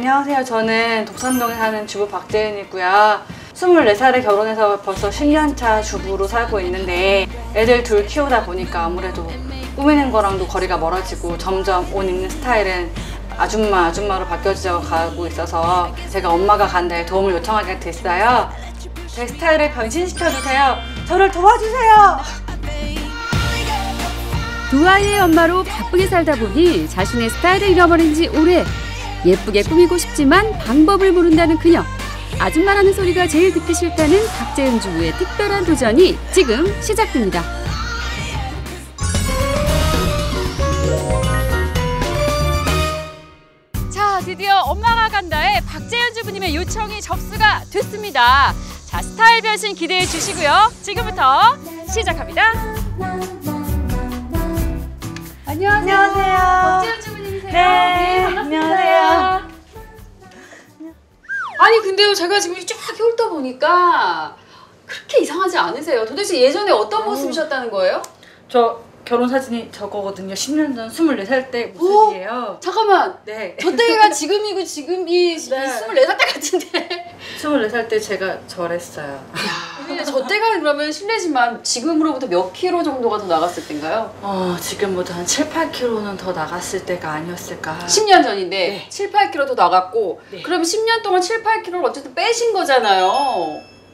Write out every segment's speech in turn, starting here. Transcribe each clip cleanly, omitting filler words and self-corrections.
안녕하세요. 저는 독산동에 사는 주부 박재은이고요. 24살에 결혼해서 벌써 10년차 주부로 살고 있는데 애들 둘 키우다 보니까 아무래도 꾸미는 거랑도 거리가 멀어지고 점점 옷 입는 스타일은 아줌마로 바뀌어져 가고 있어서 제가 엄마가 간다에 도움을 요청하게 됐어요. 제 스타일을 변신시켜주세요. 저를 도와주세요. 두 아이의 엄마로 바쁘게 살다 보니 자신의 스타일을 잃어버린 지 오래. 예쁘게 꾸미고 싶지만 방법을 모른다는 그녀. 아줌마라는 소리가 제일 듣기 싫다는 박재은 주부의 특별한 도전이 지금 시작됩니다. 자, 드디어 엄마가 간다에 박재은 주부님의 요청이 접수가 됐습니다. 자, 스타일 변신 기대해 주시고요. 지금부터 시작합니다. 안녕하세요. 박재은 주부님이세요? 네, 반갑습니다. 안녕하세요. 아니 근데요, 제가 지금 쫙 훑다 보니까 그렇게 이상하지 않으세요? 도대체 예전에 어떤 모습이셨다는 거예요? 저 결혼 사진이 저거거든요. 10년 전 24살 때 모습이에요. 잠깐만. 네. 저 때가 지금이고 지금이 네. 24살 때 같은데. 24살 때 제가 저랬어요. 근데 저 때가 그러면 실례지만 지금으로부터 몇 킬로 정도가 더 나갔을 때인가요? 지금보다 한 7, 8kg는 더 나갔을 때가 아니었을까. 10년 전인데 네. 7, 8킬로 더 나갔고 네. 그러면 10년 동안 7, 8킬로를 어쨌든 빼신 거잖아요.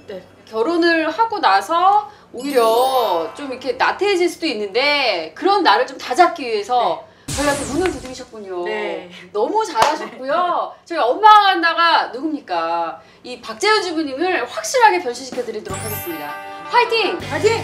네. 결혼을 하고 나서 오히려 좀 이렇게 나태해질 수도 있는데 그런 나를 좀 다잡기 위해서 저희한테 문을 두드리셨군요. 네. 너무 잘하셨고요. 저희 엄마가 간다가 누굽니까? 이 박재은 주부님을 확실하게 변신시켜 드리도록 하겠습니다. 화이팅! 파이팅!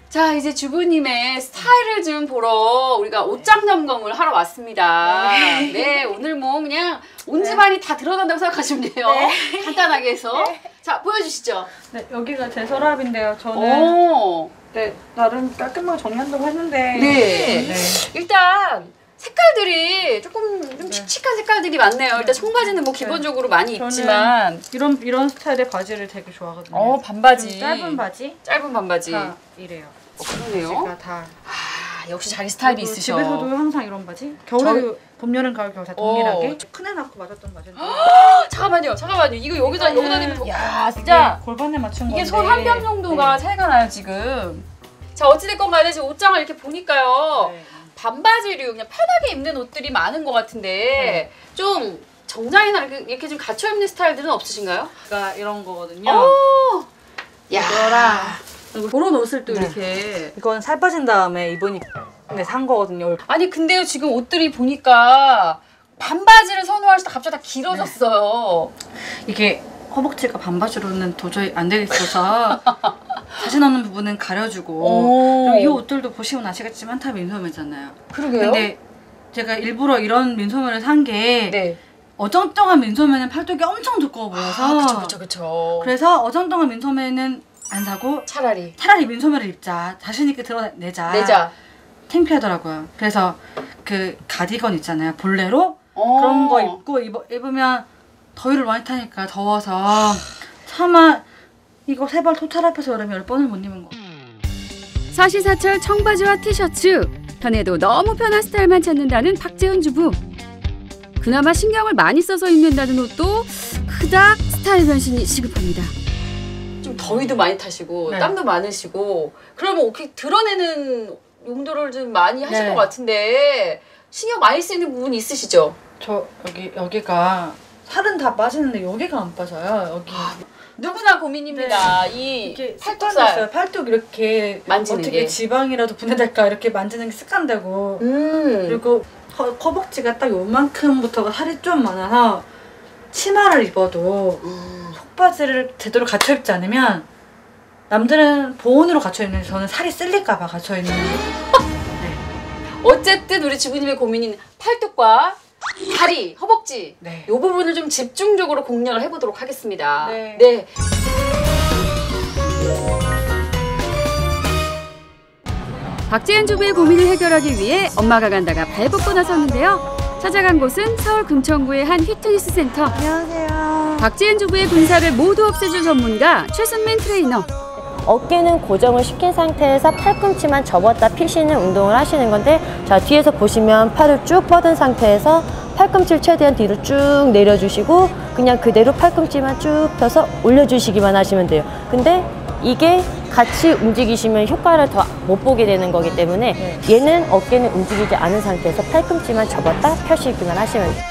자, 이제 주부님의 스타일을 좀 보러 우리가 옷장 점검을 하러 왔습니다. 네, 오늘 뭐 그냥 온 집안이 다 드러난다고 생각하시면 돼요. 네. 간단하게 해서. 네. 자, 보여주시죠. 네, 여기가 제 서랍인데요. 저는 네, 나름 깔끔하게 정리한다고 했는데 네. 일단 색깔들이 조금 좀 칙칙한 색깔들이 많네요. 일단 청바지는 뭐 기본적으로 많이 입지만 이런 스타일의 바지를 되게 좋아하거든요. 반바지. 짧은 바지? 짧은 반바지. 다 이래요. 그러네요. 제가 다 역시 자기 스타일이 있으셔. 집에서도 항상 이런 바지? 겨울에 봄, 여름, 가을, 겨울 다 동일하게 큰애 낳고 맞았던 바지인데 잠깐만요. 이거 여기다 대면 야, 진짜 골반에 맞춘 건데 이게 손 한 뼘 정도가 차이가 나요, 지금. 자, 어찌됐건 간에 지금 옷장을 이렇게 보니까요. 네. 반바지류, 그냥 편하게 입는 옷들이 많은 것 같은데 좀 정장이나 이렇게 좀 갖춰 입는 스타일들은 없으신가요? 그러니까 이런 거거든요. 야, 그리고 그런 옷을 또 네. 이렇게. 이건 살 빠진 다음에 입으니까 산 거거든요. 아니, 근데요, 지금 옷들이 보니까 반바지를 선호하시다 갑자기 다 길어졌어요. 이게 허벅지가 반바지로는 도저히 안 되겠어서 자신 없는 부분은 가려주고 그리고 이 옷들도 보시면 아시겠지만 다 민소매잖아요. 그러게요. 근데 제가 일부러 이런 민소매를 산 게 네. 어정쩡한 민소매는 팔뚝이 엄청 두꺼워 보여서 그쵸. 그래서 어정쩡한 민소매는 안 사고 차라리 민소매를 입자. 자신 있게 드러내자. 내자. 창피하더라고요. 그래서 그 가디건 있잖아요. 볼레로 그런 거 입고 입으면 더위를 많이 타니까 더워서 차마 이거 3벌 토탈 합해서 여름에 10번을 못 입은 거. 사시사철 청바지와 티셔츠. 편해도 너무 편한 스타일만 찾는다는 박재은 주부. 그나마 신경을 많이 써서 입는다는 옷도 그닥 스타일 변신이 시급합니다. 좀 더위도 많이 타시고 네. 땀도 많으시고 그러면 이렇게 드러내는 용도를 좀 많이 하실 네. 것 같은데 신경 많이 쓰이는 부분이 있으시죠? 저 여기가 살은 다 빠지는데 여기가 안 빠져요. 여기. 누구나 고민입니다. 이게 팔뚝살 습관됐어요. 팔뚝 이렇게 만지는 어떻게 게. 지방이라도 분해될까 이렇게 만지는 게 습관되고 그리고 허벅지가 딱 요만큼부터가 살이 좀 많아서 치마를 입어도 속바지를 제대로 갖춰 입지 않으면 남들은 보온으로 갖춰 입는데 저는 살이 쓸릴까 봐 갖춰 입는 어쨌든 우리 주부님의 고민인 팔뚝과 다리, 허벅지 네. 이 부분을 좀 집중적으로 공략을 해보도록 하겠습니다. 네. 박재은 주부의 고민을 해결하기 위해 엄마가 간다가 발벗고 나섰는데요. 찾아간 곳은 서울 금천구의 한 피트니스 센터. 안녕하세요. 박재은 주부의 군살을 모두 없애줄 전문가 최순민 트레이너. 어깨는 고정을 시킨 상태에서 팔꿈치만 접었다 피시는 운동을 하시는 건데, 자, 뒤에서 보시면 팔을 쭉 뻗은 상태에서 팔꿈치를 최대한 뒤로 쭉 내려주시고 그냥 그대로 팔꿈치만 쭉 펴서 올려주시기만 하시면 돼요. 근데 이게 같이 움직이시면 효과를 더 못 보게 되는 거기 때문에 얘는 어깨는 움직이지 않은 상태에서 팔꿈치만 접었다 펴시기만 하시면 돼요.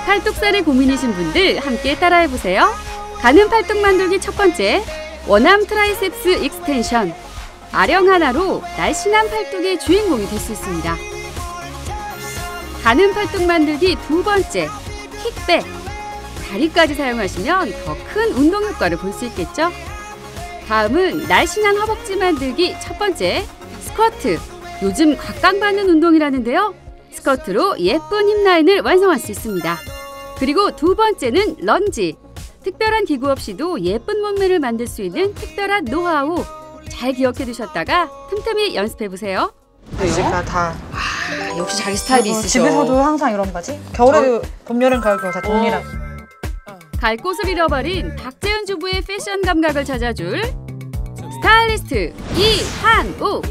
팔뚝살에 고민이신 분들 함께 따라해보세요. 가는 팔뚝 만들기 첫 번째, 원암 트라이셉스 익스텐션. 아령 하나로 날씬한 팔뚝의 주인공이 될 수 있습니다. 가는 팔뚝 만들기 두 번째, 킥백. 다리까지 사용하시면 더 큰 운동 효과를 볼 수 있겠죠? 다음은 날씬한 허벅지 만들기 첫 번째, 스쿼트. 요즘 각광받는 운동이라는데요. 스쿼트로 예쁜 힙 라인을 완성할 수 있습니다. 그리고 두 번째는 런지. 특별한 기구 없이도 예쁜 몸매를 만들 수 있는 특별한 노하우. 잘 기억해 두셨다가 틈틈이 연습해 보세요. 바지가 다 역시 자기 스타일이 있으셔. 집에서도 항상 이런 바지? 겨울에도 봄, 여름, 가을, 겨울 다 동일한. 갈 곳을 잃어버린 박재은 주부의 패션 감각을 찾아줄 스타일리스트 이한욱.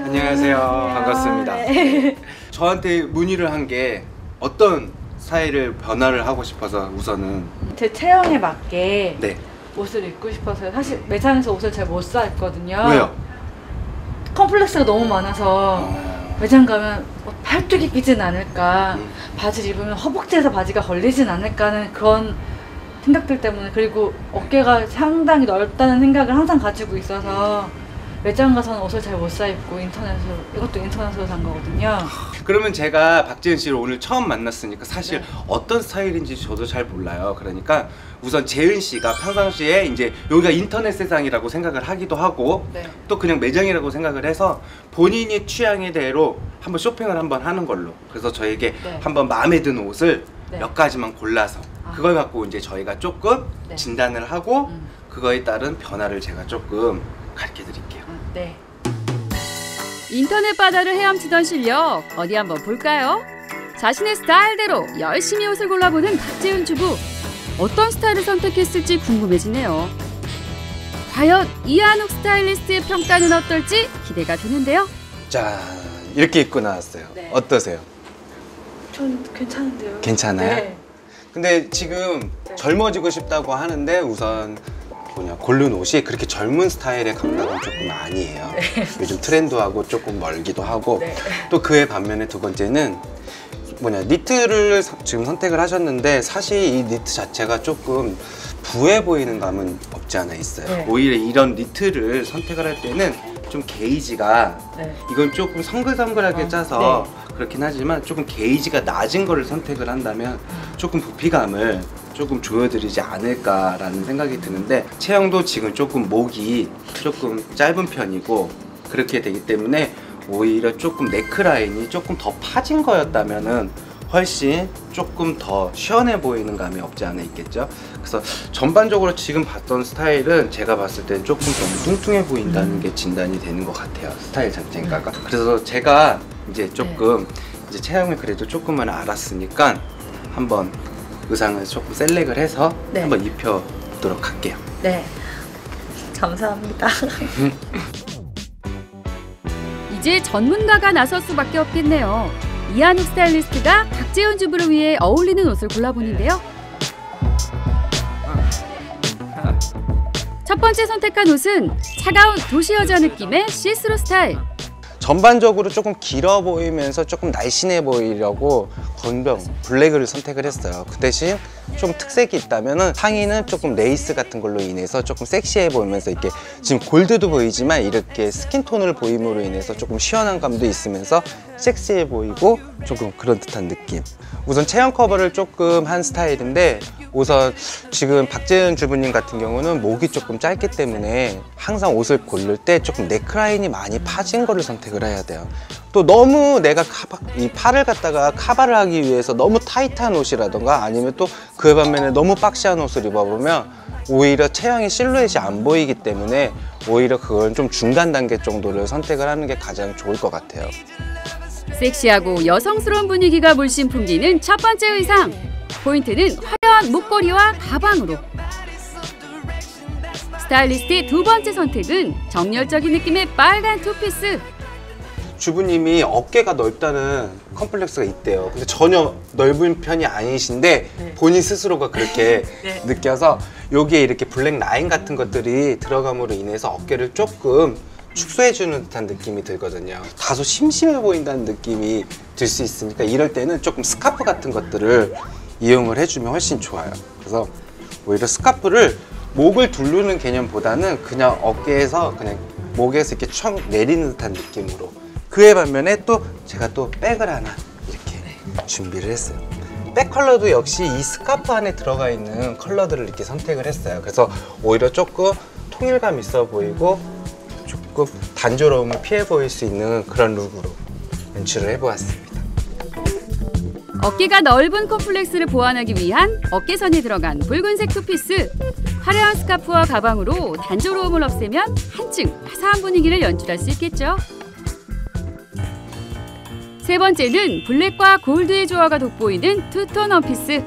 안녕하세요. 반갑습니다. 저한테 문의를 한 게 어떤 스타일을 변화를 하고 싶어서 우선은 제 체형에 맞게 네. 옷을 입고 싶어서요. 사실 매장에서 옷을 잘 못 사입거든요. 왜요? 컴플렉스가 너무 많아서 매장 가면 팔뚝이 끼진 않을까, 바지를 입으면 허벅지에서 바지가 걸리진 않을까 하는 그런 생각들 때문에, 그리고 어깨가 상당히 넓다는 생각을 항상 가지고 있어서 매장 가서는 옷을 잘 못 사입고 이것도 인터넷으로 산 거거든요. 그러면 제가 박지은 씨를 오늘 처음 만났으니까 사실 어떤 스타일인지 저도 잘 몰라요. 그러니까 우선 재은 씨가 평상시에 이제 여기가 인터넷 세상이라고 생각을 하기도 하고 또 그냥 매장이라고 생각을 해서 본인이 취향에 대로 한번 쇼핑을 한번 하는 걸로, 그래서 저에게 한번 마음에 드는 옷을 몇 가지만 골라서 그걸 갖고 이제 저희가 조금 진단을 하고 그거에 따른 변화를 제가 조금 가르쳐 드릴게요. 네. 인터넷 바다를 헤엄치던 실력 어디 한번 볼까요? 자신의 스타일대로 열심히 옷을 골라보는 박재은 주부. 어떤 스타일을 선택했을지 궁금해지네요. 과연 이한욱 스타일리스트의 평가는 어떨지 기대가 되는데요. 자, 이렇게 입고 나왔어요. 네. 어떠세요? 전 괜찮은데요. 괜찮아요? 네. 근데 지금 젊어지고 싶다고 하는데 우선 고른 옷이 그렇게 젊은 스타일의 감각은 조금 아니에요. 요즘 트렌드하고 조금 멀기도 하고 또 그에 반면에 두 번째는 니트를 지금 선택을 하셨는데 사실 이 니트 자체가 조금 부해 보이는 감은 없지 않아 있어요. 오히려 이런 니트를 선택을 할 때는 좀 게이지가 이건 조금 성글성글하게 짜서 그렇긴 하지만 조금 게이지가 낮은 거를 선택을 한다면 조금 부피감을 조금 조여드리지 않을까라는 생각이 드는데, 체형도 지금 조금 목이 조금 짧은 편이고 그렇게 되기 때문에 오히려 조금 네크라인이 조금 더 파진 거였다면은 훨씬 조금 더 시원해 보이는 감이 없지 않아 있겠죠. 그래서 전반적으로 지금 봤던 스타일은 제가 봤을 때는 조금 더 뚱뚱해 보인다는 게 진단이 되는 것 같아요, 스타일 자체가. 그래서 제가 이제 조금 이제 체형을 그래도 조금은 알았으니까 한번 의상을 조금 셀렉을 해서 한번 입혀보도록 할게요. 네. 감사합니다. 이제 전문가가 나설 수밖에 없겠네요. 이한욱 스타일리스트가 박재은 주부를 위해 어울리는 옷을 골라보는데요. 첫 번째 선택한 옷은 차가운 도시 여자 느낌의 시스루 스타일. 전반적으로 조금 길어 보이면서 조금 날씬해 보이려고 건병 블랙을 선택을 했어요. 그 대신 좀 특색이 있다면 상의는 조금 레이스 같은 걸로 인해서 조금 섹시해 보이면서 이렇게 지금 골드도 보이지만 이렇게 스킨톤을 보임으로 인해서 조금 시원한 감도 있으면서 섹시해 보이고 조금 그런 듯한 느낌. 우선 체형 커버를 조금 한 스타일인데, 우선 지금 박재은 주부님 같은 경우는 목이 조금 짧기 때문에 항상 옷을 고를 때 조금 네크라인이 많이 파진 거를 선택을 해야 돼요. 또 너무 내가 이 팔을 갖다가 커버를 하기 위해서 너무 타이트한 옷이라던가 아니면 또 그에 반면에 너무 박시한 옷을 입어보면 오히려 체형의 실루엣이 안 보이기 때문에 오히려 그건 좀 중간 단계 정도를 선택을 하는 게 가장 좋을 것 같아요. 섹시하고 여성스러운 분위기가 물씬 풍기는 첫 번째 의상. 포인트는 화려한 목걸이와 가방으로. 스타일리스트의 두 번째 선택은 정열적인 느낌의 빨간 투피스. 주부님이 어깨가 넓다는 컴플렉스가 있대요. 근데 전혀 넓은 편이 아니신데 본인 스스로가 그렇게 느껴서 여기에 이렇게 블랙 라인 같은 것들이 들어감으로 인해서 어깨를 조금 축소해주는 듯한 느낌이 들거든요. 다소 심심해 보인다는 느낌이 들 수 있으니까 이럴 때는 조금 스카프 같은 것들을 이용을 해주면 훨씬 좋아요. 그래서 오히려 스카프를 목을 두르는 개념보다는 그냥 어깨에서 그냥 목에서 이렇게 촥 내리는 듯한 느낌으로. 그에 반면에 또 제가 또 백을 하나 이렇게 준비를 했어요. 백 컬러도 역시 이 스카프 안에 들어가 있는 컬러들을 이렇게 선택을 했어요. 그래서 오히려 조금 통일감 있어 보이고 조금 단조로움을 피해 보일 수 있는 그런 룩으로 연출을 해보았습니다. 어깨가 넓은 콤플렉스를 보완하기 위한 어깨선이 들어간 붉은색 투피스. 화려한 스카프와 가방으로 단조로움을 없애면 한층 화사한 분위기를 연출할 수 있겠죠. 세 번째는 블랙과 골드의 조화가 돋보이는 투톤 원피스.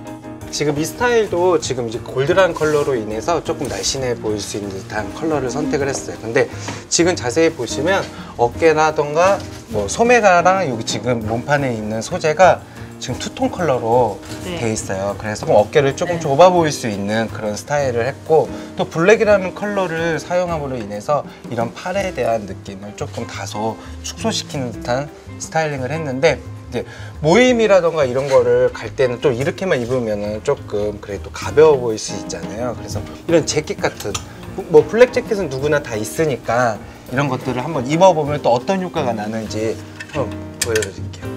지금 이 스타일도 지금 이제 골드라는 컬러로 인해서 조금 날씬해 보일 수 있는 듯한 컬러를 선택을 했어요. 근데 지금 자세히 보시면 어깨라던가 뭐 소매가랑 여기 지금 몸판에 있는 소재가 지금 투톤 컬러로 돼 있어요. 그래서 어깨를 조금 좁아 보일 수 있는 그런 스타일을 했고, 또 블랙이라는 컬러를 사용함으로 인해서 이런 팔에 대한 느낌을 조금 다소 축소시키는 듯한 스타일링을 했는데, 이제 모임이라던가 이런 거를 갈 때는 또 이렇게만 입으면은 조금 그래도 가벼워 보일 수 있잖아요. 그래서 이런 재킷 같은 뭐 블랙 재킷은 누구나 다 있으니까 이런 것들을 한번 입어보면 또 어떤 효과가 나는지 한번 보여드릴게요.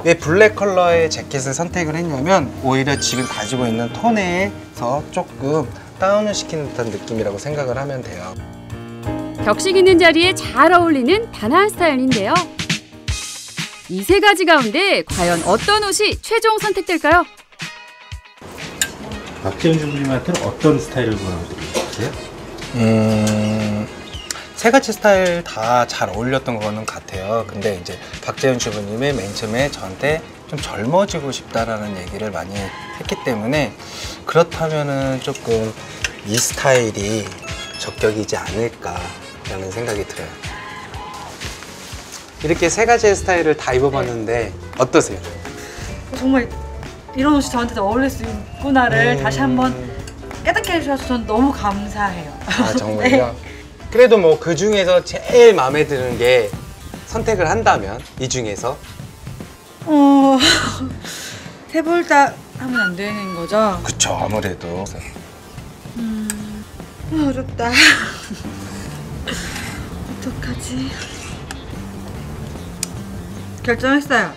왜 블랙 컬러의 재킷을 선택을 했냐면 오히려 지금 가지고 있는 톤에서 조금 다운을 시키는 듯한 느낌이라고 생각을 하면 돼요. 격식 있는 자리에 잘 어울리는 단아한 스타일인데요. 이 세 가지 가운데 과연 어떤 옷이 최종 선택될까요? 박재현 주부님한테는 어떤 스타일을 원하고 계세요? 세 가지 스타일 다 잘 어울렸던 거는 같아요. 근데 이제 박재현 주부님이 맨 처음에 저한테 좀 젊어지고 싶다라는 얘기를 많이 했기 때문에 그렇다면은 조금 이 스타일이 적격이지 않을까라는 생각이 들어요. 이렇게 세 가지의 스타일을 다 입어봤는데 어떠세요? 정말 이런 옷이 저한테 어울릴 수 있구나를 다시 한번 깨닫게 해주셔서 저는 너무 감사해요. 아, 정말요? 그래도 뭐 그 중에서 제일 마음에 드는 게 선택을 한다면 이 중에서 해볼다 하면 안 되는 거죠? 그쵸, 아무래도 어렵다. 어떡하지? 결정했어요.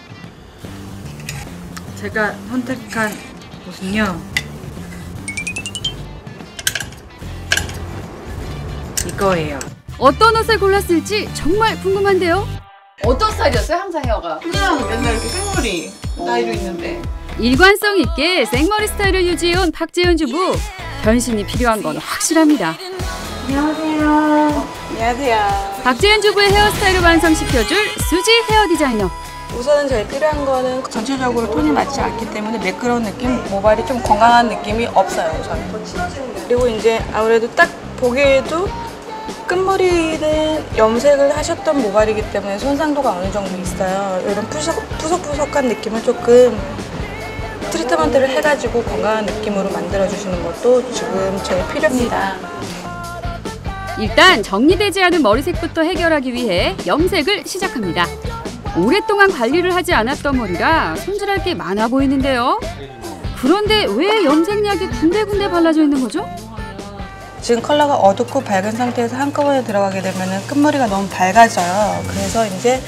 제가 선택한 옷은요, 이거예요. 어떤 옷을 골랐을지 정말 궁금한데요. 어떤 스타일이었어요? 항상 헤어가 그냥 맨날 이렇게 생머리 나이로 있는데 일관성 있게 생머리 스타일을 유지해온 박재현 주부. 변신이 필요한 건 확실합니다. 안녕하세요. 안녕하세요. 박재현 주부의 헤어스타일을 완성시켜줄 수지 헤어 디자이너. 우선은 제일 필요한 거는 전체적으로 톤이 맞지 않기 때문에 매끄러운 느낌, 모발이 좀 건강한 느낌이 없어요 저는. 그리고 이제 아무래도 딱 보기에도 끝머리는 염색을 하셨던 모발이기 때문에 손상도가 어느 정도 있어요. 이런 푸석푸석한 느낌을 조금 트리트먼트를 해가지고 건강한 느낌으로 만들어주시는 것도 지금 제일 필요합니다. 일단 정리되지 않은 머리색부터 해결하기 위해 염색을 시작합니다. 오랫동안 관리를 하지 않았던 머리라 손질할 게 많아 보이는데요. 그런데 왜 염색약이 군데군데 발라져 있는 거죠? 지금 컬러가 어둡고 밝은 상태에서 한꺼번에 들어가게 되면 끝머리가 너무 밝아져요. 그래서 이제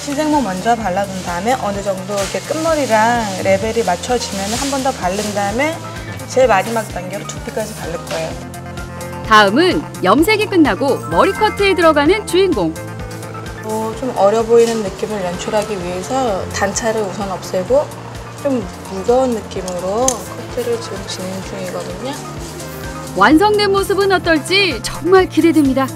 신생모 먼저 발라둔 다음에 어느 정도 이렇게 끝머리랑 레벨이 맞춰지면 한 번 더 바른 다음에 제일 마지막 단계로 두피까지 바를 거예요. 다음은 염색이 끝나고 머리 커트에 들어가는 주인공. 좀 어려 보이는 느낌을 연출하기 위해서 단차를 우선 없애고 좀 무거운 느낌으로 커트를 지금 진행 중이거든요. 완성된 모습은 어떨지 정말 기대됩니다.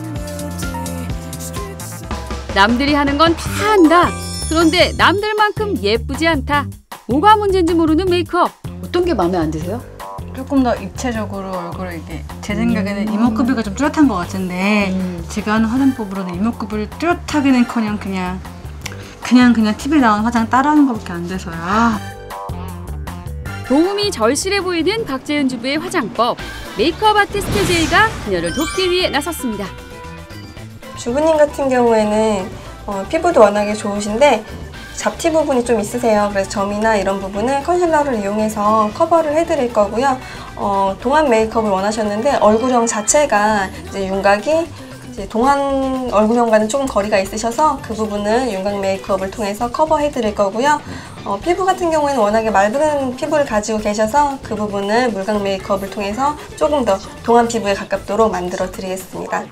남들이 하는 건 다 한다. 그런데 남들만큼 예쁘지 않다. 뭐가 문제인지 모르는 메이크업. 어떤 게 마음에 안 드세요? 조금 더 입체적으로 얼굴을 이렇게 제 생각에는 이목구비가 좀 뚜렷한 것 같은데 제가 하는 화장법으로는 이목구비를 뚜렷하기는커녕 그냥 TV에 나오는 화장 따라하는 것밖에 안 돼서요. 도움이 절실해 보이는 박재은 주부의 화장법. 메이크업 아티스트 제이가 그녀를 돕기 위해 나섰습니다. 주부님 같은 경우에는 피부도 워낙에 좋으신데 잡티 부분이 좀 있으세요. 그래서 점이나 이런 부분을 컨실러를 이용해서 커버를 해드릴 거고요. 동안 메이크업을 원하셨는데 얼굴형 자체가 이제 윤곽이 이제 동안 얼굴형과는 조금 거리가 있으셔서 그 부분을 윤곽 메이크업을 통해서 커버해드릴 거고요. 피부 같은 경우에는 워낙에 맑은 피부를 가지고 계셔서 그 부분을 물광 메이크업을 통해서 조금 더 동안 피부에 가깝도록 만들어 드리겠습니다.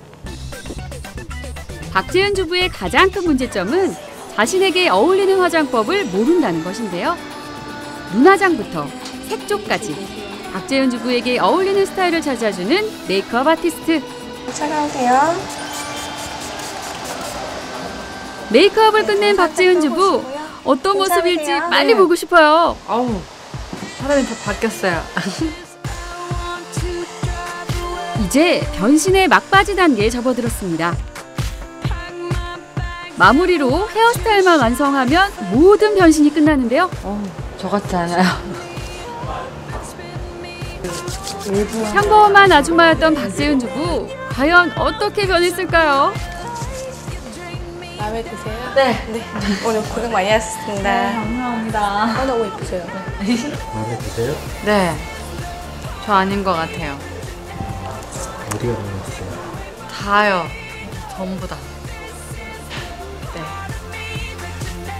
박재은 주부의 가장 큰 문제점은 자신에게 어울리는 화장법을 모른다는 것인데요. 눈화장부터 색조까지 박재은 주부에게 어울리는 스타일을 찾아주는 메이크업 아티스트. 차가우세요. 메이크업을 끝낸 박재은 주부. 어떤 모습일지 빨리 보고 싶어요. 아우, 사람이 다 바뀌었어요. 이제 변신의 막바지 단계에 접어들었습니다. 마무리로 헤어스타일만 완성하면 모든 변신이 끝나는데요. 저 같지 않아요? 평범한 아줌마였던 박재은 주부. 과연 어떻게 변했을까요? 마음에 드세요? 네. 오늘 고생 많이 하셨습니다. 감사합니다. 너무 예쁘세요. 마음에 드세요? 네. 저 아닌 것 같아요. 어디가 마음에 드세요? 다요. 전부 다.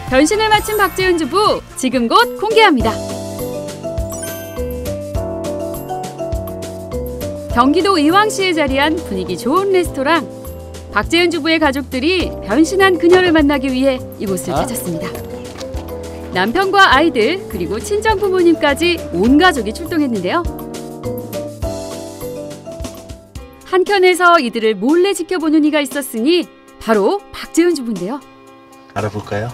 변신을 마친 박재은 주부. 지금 곧 공개합니다. 경기도 의왕시에 자리한 분위기 좋은 레스토랑. 박재은 주부의 가족들이 변신한 그녀를 만나기 위해 이곳을 찾았습니다. 남편과 아이들 그리고 친정 부모님까지 온 가족이 출동했는데요. 한켠에서 이들을 몰래 지켜보는 이가 있었으니 바로 박재은 주부인데요. 알아볼까요?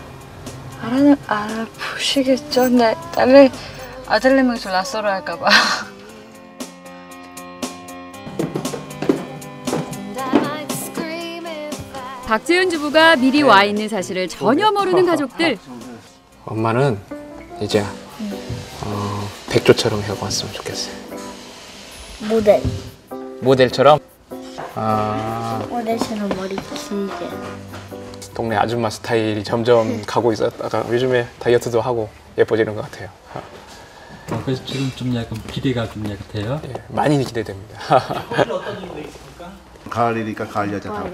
알아보시겠죠? 네, 아들 4명이서 낯설어 할까봐. 박재은 주부가 미리 와 있는 사실을 전혀 모르는 가족들. 엄마는 이제 백조처럼 하고 왔으면 좋겠어요. 모델처럼? 모델처럼 머리 길게. 동네 아줌마 스타일이 점점 가고 있었다가 요즘에 다이어트도 하고 예뻐지는 것 같아요. 그래서 지금 좀 약간 기대가 좀 약간 돼요? 예, 많이 기대됩니다. 가을이니까 가을 여자 뜨거워.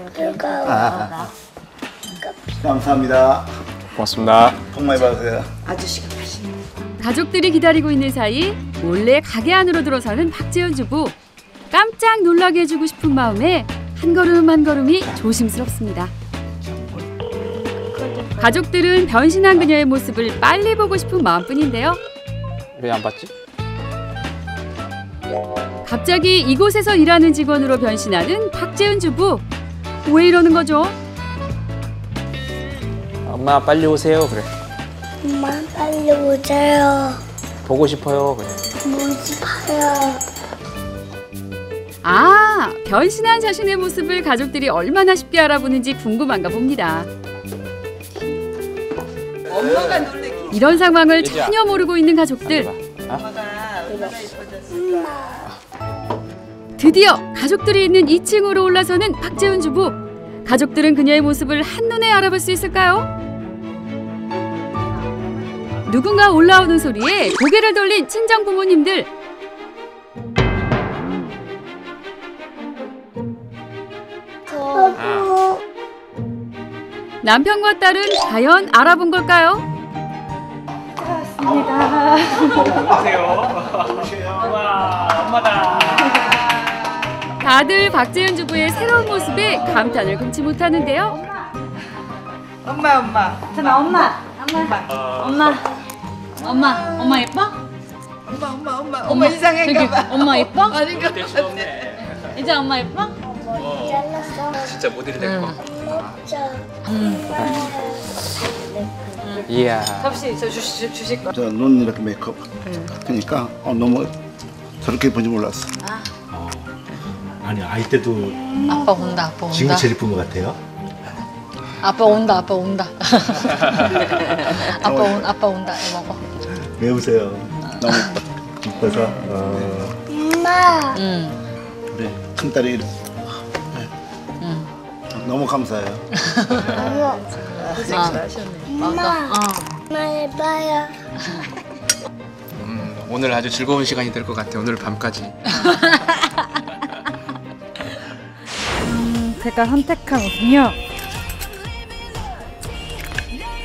감사합니다. 고맙습니다. 복 많이 받으세요. 아저씨가 맛있는. 가족들이 기다리고 있는 사이 몰래 가게 안으로 들어서는 박재은 주부. 깜짝 놀라게 해주고 싶은 마음에 한 걸음 한 걸음이 조심스럽습니다. 가족들은 변신한 그녀의 모습을 빨리 보고 싶은 마음뿐인데요. 왜 안 봤지? 갑자기 이곳에서 일하는 직원으로 변신하는 박재은 주부. 왜 이러는 거죠? 엄마 빨리 오세요. 그래. 엄마 빨리 오세요. 보고 싶어요. 그래. 뭐지 봐요. 아, 변신한 자신의 모습을 가족들이 얼마나 쉽게 알아보는지 궁금한가 봅니다. 엄마가 놀래키. 이런 상황을 전혀 모르고 있는 가족들. 드디어 가족들이 있는 2층으로 올라서는 박재은 주부. 가족들은 그녀의 모습을 한눈에 알아볼 수 있을까요? 누군가 올라오는 소리에 고개를 돌린 친정 부모님들. 남편과 딸은 과연 알아본 걸까요? 다들 박재은 주부의 새로운 모습에 감탄을 금치 못하는데요. 엄마. 전화 엄마 예뻐? 엄마 이상한가 봐. 엄마 예뻐? 아닌 것 같아. 이제 엄마 예뻐? 잘랐어. 진짜 모델이 될 거. 진짜. 이야. 접시 저 주실 거. 저 눈 이렇게 메이크업 하니까 너무 저렇게 예쁜지 몰랐어. 아니 아이 때도 아빠 온다, 아빠 온다. 지금 제일 예쁜 것 같아요. 아빠 온다, 아빠 온다. 아빠 온다. 이거 먹어. 왜 웃어요? 너무 이뻐서. 엄마. 우리 큰딸이 너무 감사해요. 엄마. 엄마 해봐요. 오늘 아주 즐거운 시간이 될 것 같아요. 오늘 밤까지. 제가 선택한 옷은요,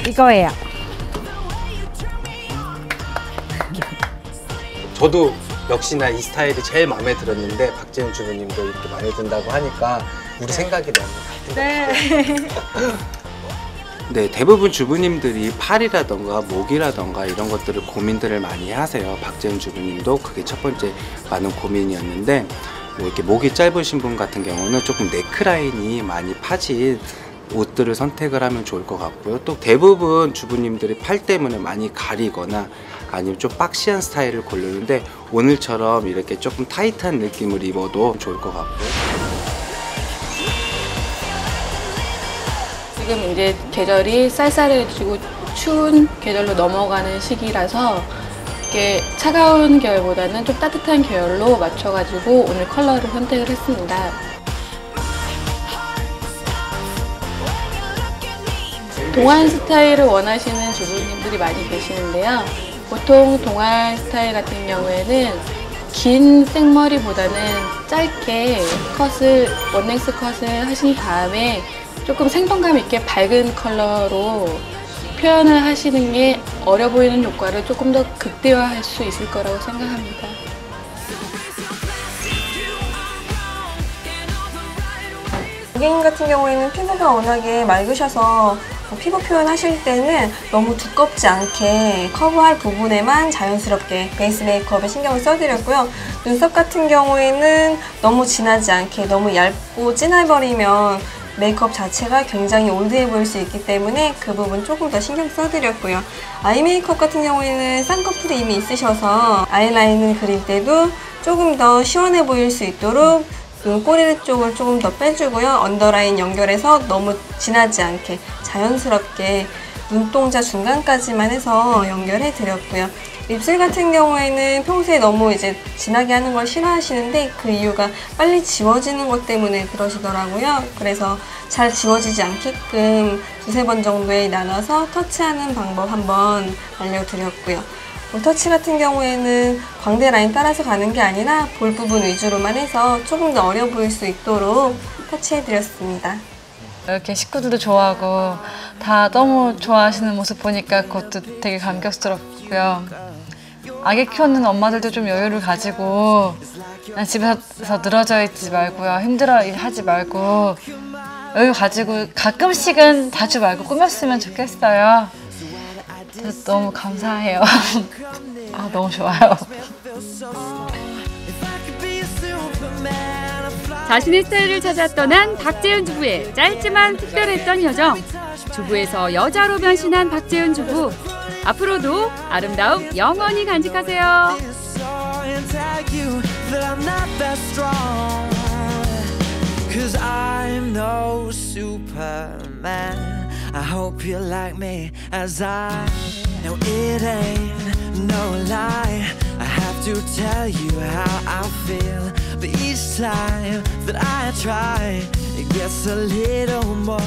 이거예요. 저도 역시나 이 스타일이 제일 마음에 들었는데 박재훈 주부님도 이렇게 마음에 든다고 하니까 우리 생각이 너무 같은 것 같아요. 네, 대부분 주부님들이 팔이라던가 목이라던가 이런 것들을 고민들을 많이 하세요. 박재훈 주부님도 그게 첫 번째 많은 고민이었는데, 뭐 이렇게 목이 짧으신 분 같은 경우는 조금 네크라인이 많이 파진 옷들을 선택을 하면 좋을 것 같고요. 또 대부분 주부님들이 팔 때문에 많이 가리거나 아니면 좀 박시한 스타일을 고르는데, 오늘처럼 이렇게 조금 타이트한 느낌을 입어도 좋을 것 같고요. 지금 이제 계절이 쌀쌀해지고 추운 계절로 넘어가는 시기라서 이렇게 차가운 계열보다는 좀 따뜻한 계열로 맞춰가지고 오늘 컬러를 선택을 했습니다. 동안 스타일을 원하시는 주부님들이 많이 계시는데요. 보통 동안 스타일 같은 경우에는 긴 생머리보다는 짧게 원랭스 컷을 하신 다음에 조금 생동감 있게 밝은 컬러로 표현을 하시는 게 어려 보이는 효과를 조금 더 극대화할 수 있을 거라고 생각합니다. 고객님 같은 경우에는 피부가 워낙에 맑으셔서 피부 표현하실 때는 너무 두껍지 않게 커브할 부분에만 자연스럽게 베이스 메이크업에 신경을 써드렸고요. 눈썹 같은 경우에는 너무 진하지 않게 너무 얇고 진해버리면 메이크업 자체가 굉장히 올드해 보일 수 있기 때문에 그 부분 조금 더 신경 써드렸고요. 아이 메이크업 같은 경우에는 쌍꺼풀이 이미 있으셔서 아이라인을 그릴 때도 조금 더 시원해 보일 수 있도록 눈꼬리 쪽을 조금 더 빼주고요. 언더라인 연결해서 너무 진하지 않게 자연스럽게 눈동자 중간까지만 해서 연결해 드렸고요. 립슬 같은 경우에는 평소에 너무 이제 진하게 하는 걸 싫어하시는데 그 이유가 빨리 지워지는 것 때문에 그러시더라고요. 그래서 잘 지워지지 않게끔 두세 번 정도에 나눠서 터치하는 방법 한번 알려드렸고요. 터치 같은 경우에는 광대 라인 따라서 가는 게 아니라 볼 부분 위주로만 해서 조금 더 어려 보일 수 있도록 터치해드렸습니다. 이렇게 식구들도 좋아하고 다 너무 좋아하시는 모습 보니까 그것도 되게 감격스럽고요. 아기 키우는 엄마들도 좀 여유를 가지고 그냥 집에서 늘어져 있지 말고요. 힘들어 하지 말고 여유 가지고 가끔씩은 자주 말고 꾸몄으면 좋겠어요. 너무 감사해요. 아, 너무 좋아요. 자신의 스타일을 찾아 떠난 박재훈 주부의 짧지만 특별했던 여정. 주부에서 여자로 변신한 박재훈 주부. 앞으로도 아름다움 영원히 간직하세요. I hope you like me as I know it ain't no lie. I have to tell you how I feel, but each time that I try, it gets a little more